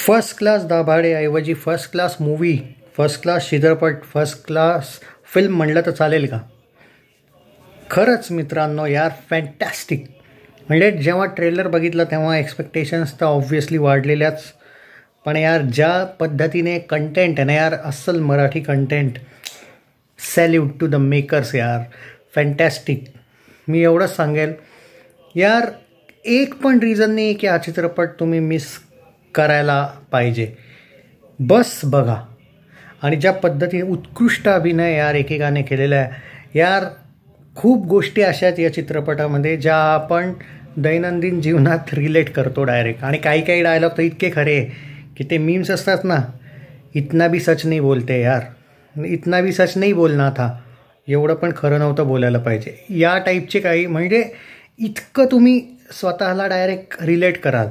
First class दाभाडेऐवजी first class movie, first class चित्रपट, first class film म्हणलं तर चालेल का? खरंच मित्रांनो यार, फॅन्टॅस्टिक. म्हणजे जेव्हा ट्रेलर बघितलं तेव्हा एक्सपेक्टेशन्स तर ऑब्व्हियसली वाढलेल्याच. पण यार ज्या पद्धतीने कंटेंट आहे ना यार, अस्सल Marathi content. Salute to the makers यार, फॅन्टॅस्टिक. मी एवढंच सांगेल यार, एक पण रिझन नाही की हा चित्रपट तुम्ही मिस करायला पाहिजे. बस बघा. आणि ज्या पद्धतीने उत्कृष्ट अभिनय यार एकेकाने केलेला आहे यार. खूप गोष्टी अशा आहेत या चित्रपटामध्ये ज्या आपण दैनंदिन जीवनात रिलेट करतो डायरेक्ट. आणि काही काही डायलॉग तर इतके खरे की ते मीम्स असतात ना, इतना भी सच नाही बोलते यार, इतना भी सच नाही बोलना था, एवढं पण खरं नव्हतं बोलायला पाहिजे, या टाईपचे काही. म्हणजे इतकं तुम्ही स्वतःला डायरेक्ट रिलेट कराल,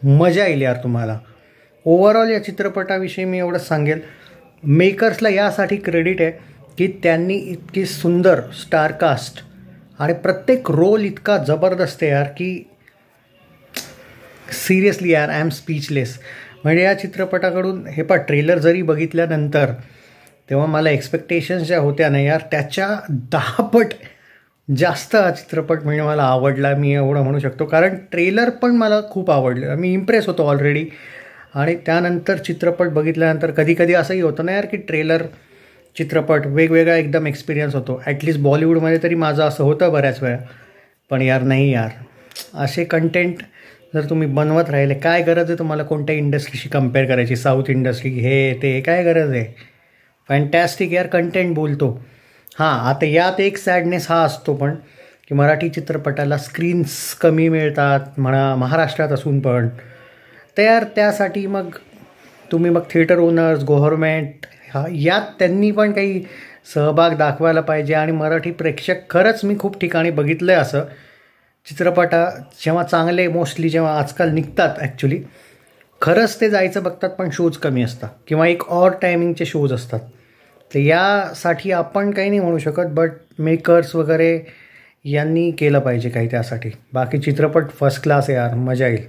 मजा येईल यार तुम्हाला. ओव्हरऑल या चित्रपटाविषयी मी एवढंच सांगेल, मेकर्सला यासाठी क्रेडिट आहे की त्यांनी इतकी सुंदर स्टारकास्ट आणि प्रत्येक रोल इतका जबरदस्त आहे यार की सिरियसली यार, आय एम स्पीचलेस. म्हणजे या चित्रपटाकडून हे ट्रेलर जरी बघितल्यानंतर तेव्हा मला एक्सपेक्टेशन्स ज्या होत्या ना यार, त्याच्या 10 पट जास्त हा चित्रपट म्हणजे मला आवडला, मी एवढं म्हणू शकतो. कारण ट्रेलर पण मला खूप आवडलं, मी इम्प्रेस होतो ऑलरेडी. आणि त्यानंतर चित्रपट बघितल्यानंतर कधी कधी असंही होतं ना यार की ट्रेलर चित्रपट वेगवेगळा एकदम एक्सपिरियन्स होतो. ॲटलिस्ट बॉलिवूडमध्ये तरी माझं असं होतं बऱ्याच वेळा. पण यार नाही यार, असे कंटेंट जर तुम्ही बनवत राहिले, काय गरज आहे तुम्हाला कोणत्या इंडस्ट्रीशी कम्पेअर करायची? साऊथ इंडस्ट्री हे ते काय गरज आहे? फॅन्टॅस्टिक यार कंटेंट बोलतो. हां, आता यात एक सॅडनेस हा असतो पण की मराठी चित्रपटाला स्क्रीन्स कमी मिळतात म्हणा, महाराष्ट्रात असून पण. तर यार त्यासाठी मग तुम्ही थिएटर ओनर्स, गव्हर्मेंट यात त्यांनी पण काही सहभाग दाखवायला पाहिजे. आणि मराठी प्रेक्षक, खरंच मी खूप ठिकाणी बघितलं आहे असं, चित्रपटा जेव्हा चांगले मोस्टली जेव्हा आजकाल निघतात ॲक्च्युली, खरंच ते जायचं बघतात पण शोज कमी असतात किंवा एक ऑड टायमिंगचे शोज असतात. तर यासाठी आपण काही नाही म्हणू शकत, बट मेकर्स वगैरे यांनी केलं पाहिजे काही त्यासाठी. बाकी चित्रपट फर्स्ट क्लास आहे यार, मजा येईल.